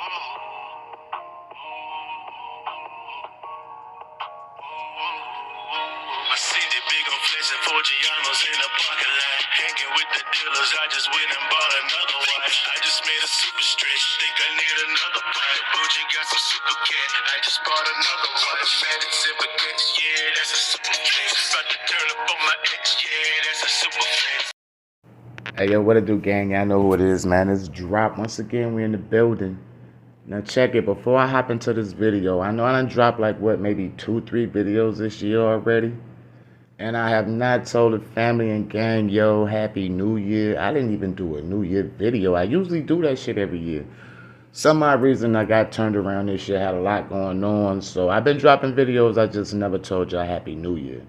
I see the big old flexing Forgianos in the parking lot. Hanging with the dealers, I just went and bought another watch. I just made a super stretch, think I need another pot. Bougie got some super cat, I just bought another watch. Automatic zipper X, yeah, that's a super flex. About to turn up on my X, yeah, that's a super flex. Hey, yo, what it do, gang? Y'all know who it is, man. It's Drop. Once again, we in the building. Now, check it. Before I hop into this video, I know I done dropped, like, what, maybe 2-3 videos this year already. And I have not told the family and gang, yo, Happy New Year. I didn't even do a New Year video. I usually do that shit every year. Some odd reason I got turned around this year, had a lot going on. So I've been dropping videos. I just never told y'all Happy New Year.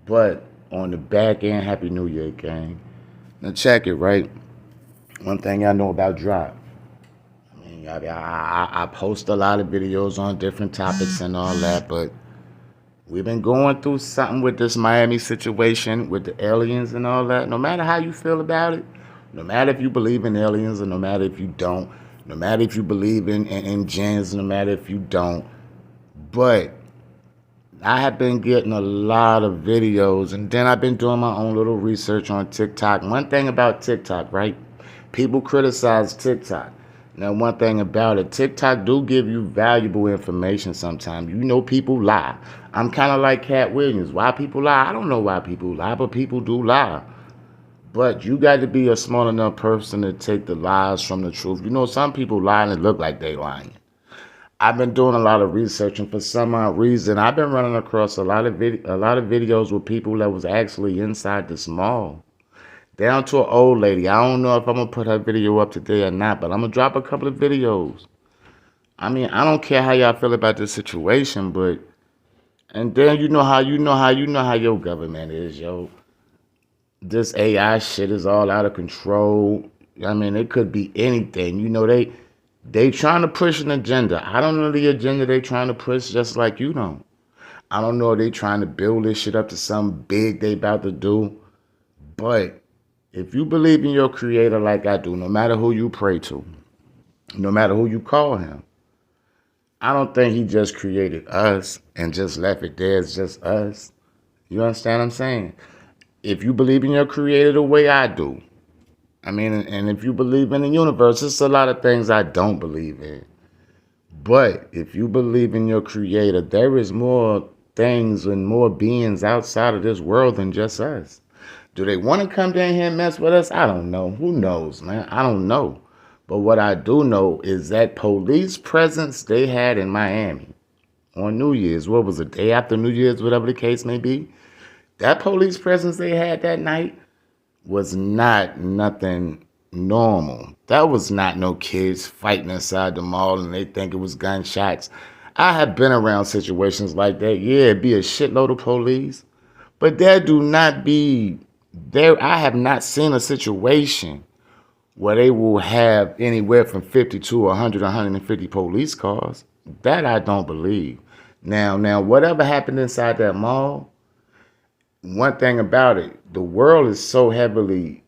But on the back end, Happy New Year, gang. Now, check it, right? One thing y'all know about Drop. I post a lot of videos on different topics and all that, but we've been going through something with this Miami situation with the aliens and all that. No matter how you feel about it, no matter if you believe in aliens or no matter if you don't, no matter if you believe in jinns, no matter if you don't, but I have been getting a lot of videos, and then I've been doing my own little research on TikTok. One thing about TikTok, right? People criticize TikTok. Now, one thing about it, TikTok do give you valuable information sometimes. You know, people lie. I'm kind of like Cat Williams. Why people lie? I don't know why people lie, but people do lie. But you got to be a smart enough person to take the lies from the truth. You know, some people lie and it look like they lying. I've been doing a lot of research, and for some odd reason, I've been running across a lot of videos with people that was actually inside this mall. Down to an old lady. I don't know if I'm gonna put her video up today or not, but I'm gonna drop a couple of videos. I mean, I don't care how y'all feel about this situation, but and then you know how your government is, yo. This AI shit is all out of control. I mean, it could be anything. You know, they trying to push an agenda. I don't know the agenda they trying to push, just like you don't. I don't know if they trying to build this shit up to something big they about to do. But if you believe in your creator like I do, no matter who you pray to, no matter who you call him, I don't think he just created us and just left it there. It's just us. You understand what I'm saying? If you believe in your creator the way I do, I mean, and if you believe in the universe, it's a lot of things I don't believe in. But if you believe in your creator, there is more things and more beings outside of this world than just us. Do they want to come down here and mess with us? I don't know. Who knows, man? I don't know. But what I do know is that police presence they had in Miami on New Year's, what was it, day after New Year's, whatever the case may be, that police presence they had that night was not nothing normal. That was not no kids fighting inside the mall and they think it was gunshots. I have been around situations like that. Yeah, it'd be a shitload of police. But there do not be there. I have not seen a situation where they will have anywhere from 50 to 100, 150 police cars. That I don't believe. Now, whatever happened inside that mall, one thing about it, the world is so heavily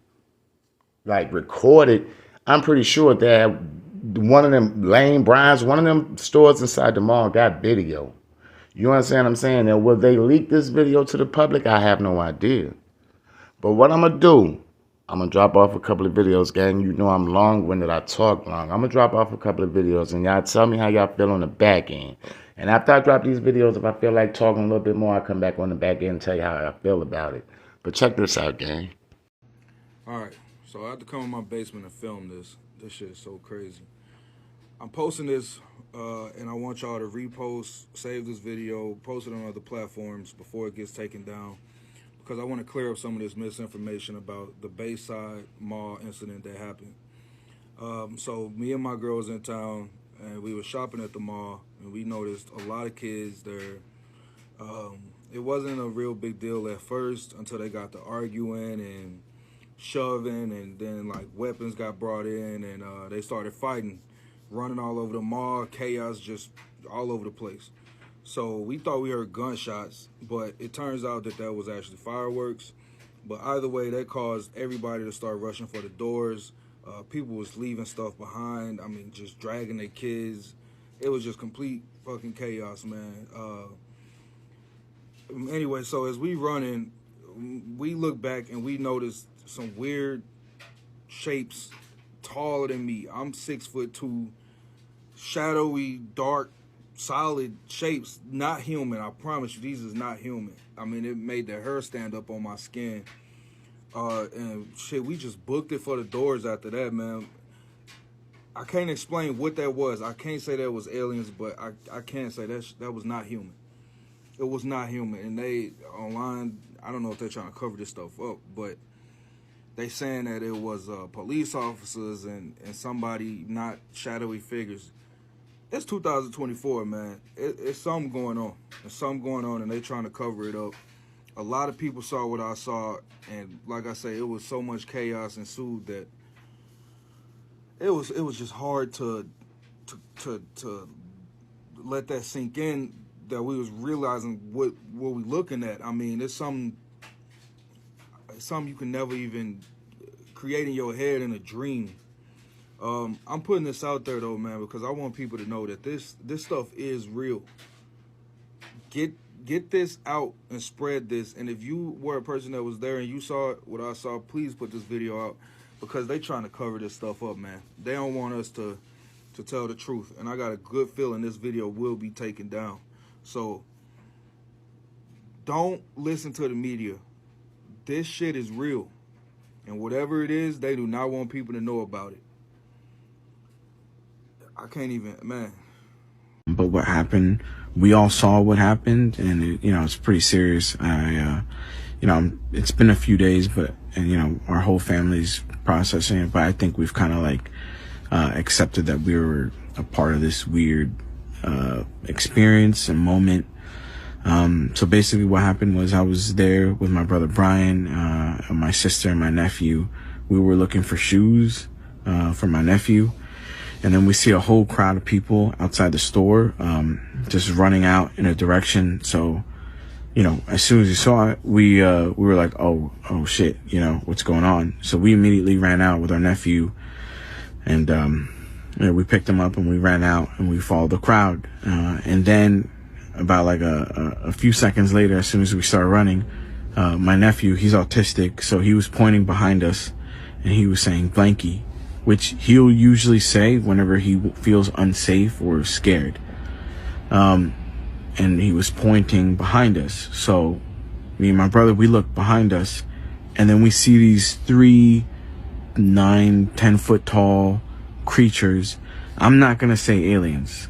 like recorded. I'm pretty sure that one of them Lane Bryant's, one of them stores inside the mall got video. You understand what I'm saying? Now, will they leak this video to the public? I have no idea. But what I'm going to do, I'm going to drop off a couple of videos, gang. You know I'm long-winded. I talk long. I'm going to drop off a couple of videos, and y'all tell me how y'all feel on the back end. And after I drop these videos, if I feel like talking a little bit more, I'll come back on the back end and tell you how I feel about it. But check this out, gang. All right, so I had to come in my basement and film this. This shit is so crazy. I'm posting this, and I want y'all to repost, save this video, post it on other platforms before it gets taken down, because I want to clear up some of this misinformation about the Bayside Mall incident that happened. So me and my girl was in town, and we were shopping at the mall, and we noticed a lot of kids there. It wasn't a real big deal at first until they got to arguing and shoving, and then like weapons got brought in, and they started fighting, running all over the mall, chaos just all over the place. So we thought we heard gunshots, but it turns out that that was actually fireworks. But either way, that caused everybody to start rushing for the doors. People was leaving stuff behind. I mean, just dragging their kids. It was just complete fucking chaos, man. Anyway, so as we running, we look back and we notice some weird shapes taller than me. I'm 6'2", shadowy, dark, solid shapes, not human. I promise you, these is not human. I mean, it made the hair stand up on my skin. And shit, we just booked it for the doors after that, man. I can't explain what that was. I can't say that was aliens, but I can say that was not human. It was not human. And they, online, I don't know if they're trying to cover this stuff up, but they saying that it was police officers and somebody, not shadowy figures. It's 2024, man. It's something going on. There's something going on, and they trying to cover it up. A lot of people saw what I saw, and like I say, it was so much chaos ensued that it was just hard to let that sink in, that we was realizing what we looking at. I mean, it's something you can never even create in your head in a dream. I'm putting this out there though, man, because I want people to know that this stuff is real. Get this out and spread this. And if you were a person that was there and you saw what I saw, please put this video out, because they trying to cover this stuff up, man. They don't want us to tell the truth. And I got a good feeling this video will be taken down. So don't listen to the media. This shit is real. And whatever it is, they do not want people to know about it. I can't even, man. But what happened, we all saw what happened, and it's pretty serious. It's been a few days, but our whole family's processing it, but I think we've kind of accepted that we were a part of this weird experience and moment. So basically what happened was I was there with my brother Brian, my sister and my nephew. We were looking for shoes for my nephew. And then we see a whole crowd of people outside the store, just running out in a direction. So, as soon as we saw it, we were like, oh shit, what's going on? So we immediately ran out with our nephew, and, we picked him up and we ran out and we followed the crowd. And then about like a few seconds later, as soon as we started running, my nephew, he's autistic. So he was pointing behind us and he was saying blankie, which he'll usually say whenever he feels unsafe or scared. And he was pointing behind us. So me and my brother, we look behind us, and then we see these 3, 9, 10 foot tall creatures. I'm not going to say aliens.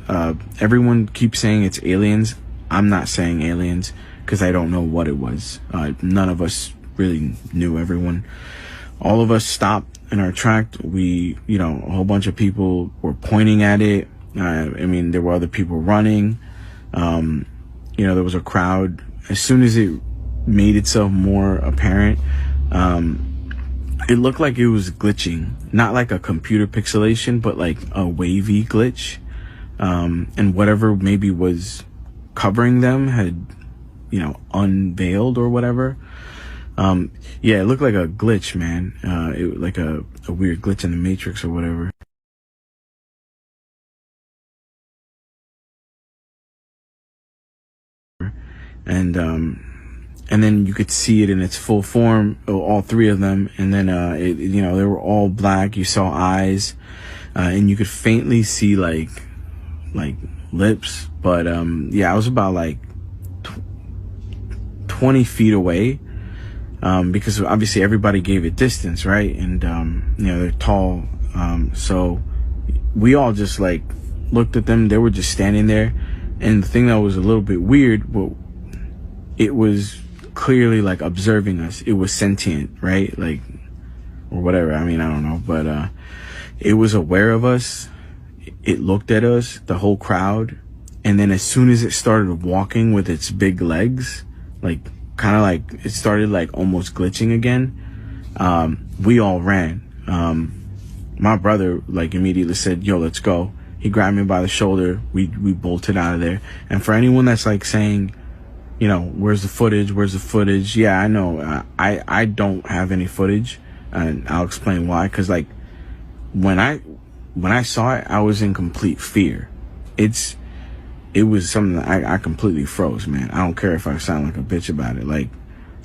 Everyone keeps saying it's aliens. I'm not saying aliens because I don't know what it was. None of us really knew everyone. All of us stopped in our track. We, a whole bunch of people were pointing at it. There were other people running. There was a crowd. As soon as it made itself more apparent, it looked like it was glitching. Not like a computer pixelation, but like a wavy glitch. And whatever maybe was covering them had, unveiled or whatever. It looked like a glitch, man. It like a weird glitch in the Matrix or whatever. And then you could see it in its full form, all 3 of them. And then, they were all black. You saw eyes, and you could faintly see like lips. But, I was about like 20 feet away. Because obviously everybody gave it distance, right? And, they're tall. So we all just like looked at them. They were just standing there. And the thing that was a little bit weird, well, it was clearly like observing us. It was sentient, right? Like, or whatever. I don't know, but, it was aware of us. It looked at us, the whole crowd. And then as soon as it started walking with its big legs, like, kind of like it started like almost glitching again, we all ran. My brother like immediately said, yo, let's go. He grabbed me by the shoulder. We bolted out of there. And for anyone that's like saying, where's the footage? Yeah, I know. I don't have any footage, and I'll explain why. Cause like when I saw it, I was in complete fear. It was something that I completely froze, man. I don't care if I sound like a bitch about it. Like,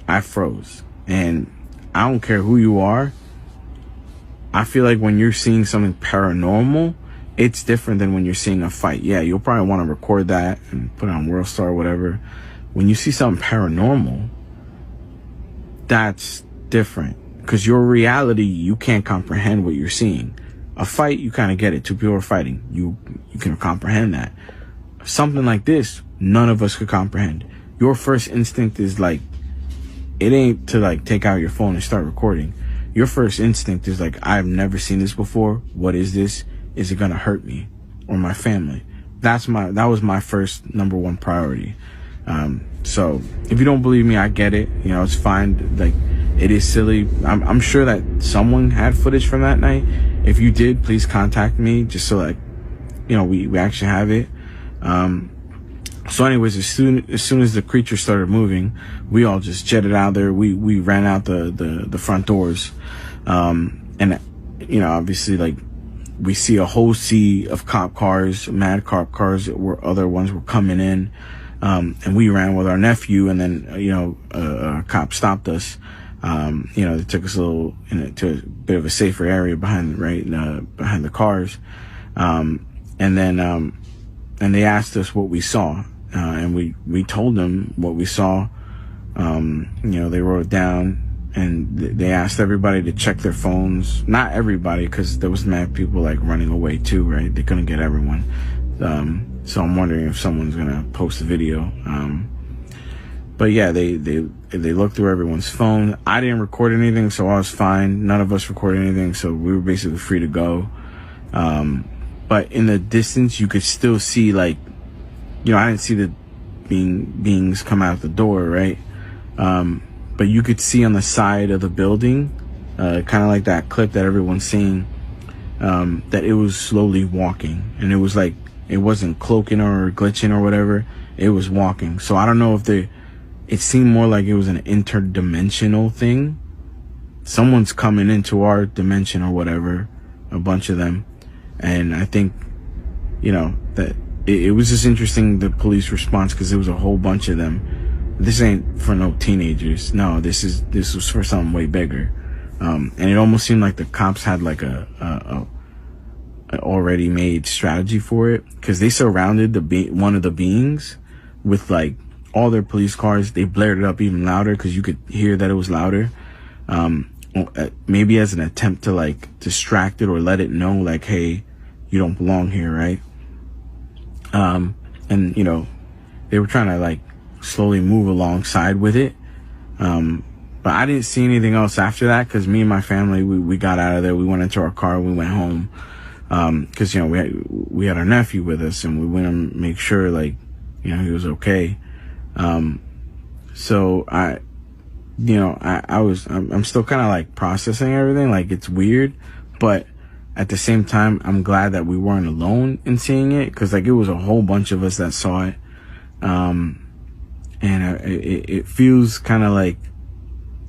I froze. And I don't care who you are. I feel like when you're seeing something paranormal, it's different than when you're seeing a fight. Yeah, you'll probably want to record that and put it on World Star or whatever. When you see something paranormal, that's different. Because your reality, you can't comprehend what you're seeing. A fight, you kind of get it. Two people are fighting. You can comprehend that. Something like this, none of us could comprehend. Your first instinct is like, it ain't to like take out your phone and start recording. Your first instinct is like, I've never seen this before. What is this? Is it gonna hurt me or my family? That was my first number one priority. So if you don't believe me, I get it. You know, it's fine. Like, it is silly. I'm sure that someone had footage from that night. If you did, please contact me just so like, you know, we actually have it. So anyways, as soon as the creature started moving, we all just jetted out there. We ran out the front doors. And you know, obviously, like, we see a whole sea of cop cars, mad cop cars, where other ones were coming in. And we ran with our nephew, and then, you know, a cop stopped us. You know, they took us to a bit of a safer area behind the cars. And they asked us what we saw. And we told them what we saw. You know, they wrote it down, and they asked everybody to check their phones. Not everybody, because there was mad people like running away too, right? They couldn't get everyone. So I'm wondering if someone's gonna post a video. But yeah, they looked through everyone's phone. I didn't record anything, so I was fine. None of us recorded anything, so we were basically free to go. But in the distance, you could still see, like, you know, I didn't see the beings come out the door, right? But you could see on the side of the building, kind of like that clip that everyone's seeing, that it was slowly walking. And it was like, it wasn't cloaking or glitching or whatever. It was walking. So I don't know if it seemed more like it was an interdimensional thing. Someone's coming into our dimension or whatever, a bunch of them. And I think, you know, that it was just interesting, the police response, because there was a whole bunch of them. This ain't for no teenagers. No, this was for something way bigger. And it almost seemed like the cops had like a already made strategy for it, because they surrounded one of the beings with like all their police cars. They blared it up even louder because you could hear that it was louder. Maybe as an attempt to like distract it or let it know like, hey, you don't belong here, right? And you know, they were trying to like slowly move alongside with it. But I didn't see anything else after that, because me and my family, we got out of there. We went into our car, we went home. Cause, you know, we had our nephew with us, and we went and make sure, like, you know, he was okay. So I'm still kind of like processing everything. Like, it's weird, but at the same time, I'm glad that we weren't alone in seeing it, cause like it was a whole bunch of us that saw it. And it feels kind of like,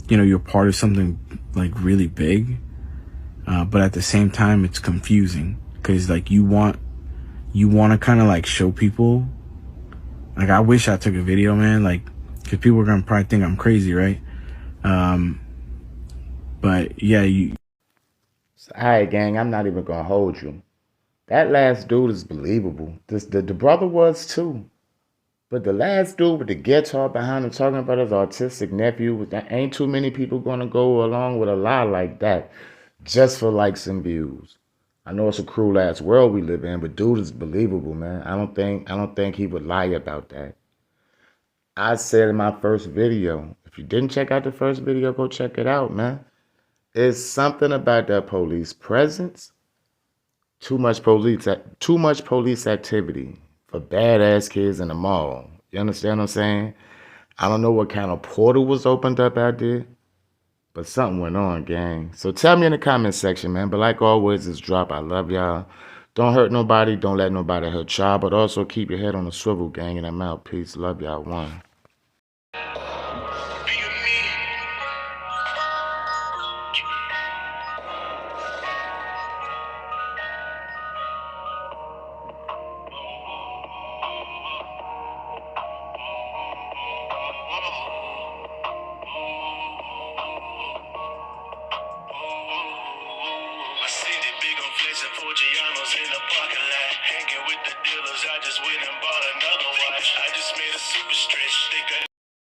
you know, you're part of something like really big. But at the same time, it's confusing, because like you want to kind of like show people. Like, I wish I took a video, man, like, because people are gonna probably think I'm crazy, right? But yeah, All right, gang, I'm not even gonna hold you. That last dude is believable. The brother was too. But the last dude with the guitar behind him talking about his autistic nephew, there ain't too many people gonna go along with a lie like that just for likes and views. I know it's a cruel ass world we live in, but dude is believable, man. I don't think he would lie about that. I said in my first video, if you didn't check out the first video, go check it out, man. It's something about that police presence. Too much police activity for badass kids in the mall. You understand what I'm saying? I don't know what kind of portal was opened up out there, but something went on, gang. So tell me in the comment section, man. But like always, it's drop. I love y'all. Don't hurt nobody. Don't let nobody hurt y'all. But also keep your head on the swivel, gang. And I'm out. Peace. Love y'all. One. flexing for Gianno's in the parking lot. Hanging with the dealers, I just went and bought another watch. I just made a super stretch. Think I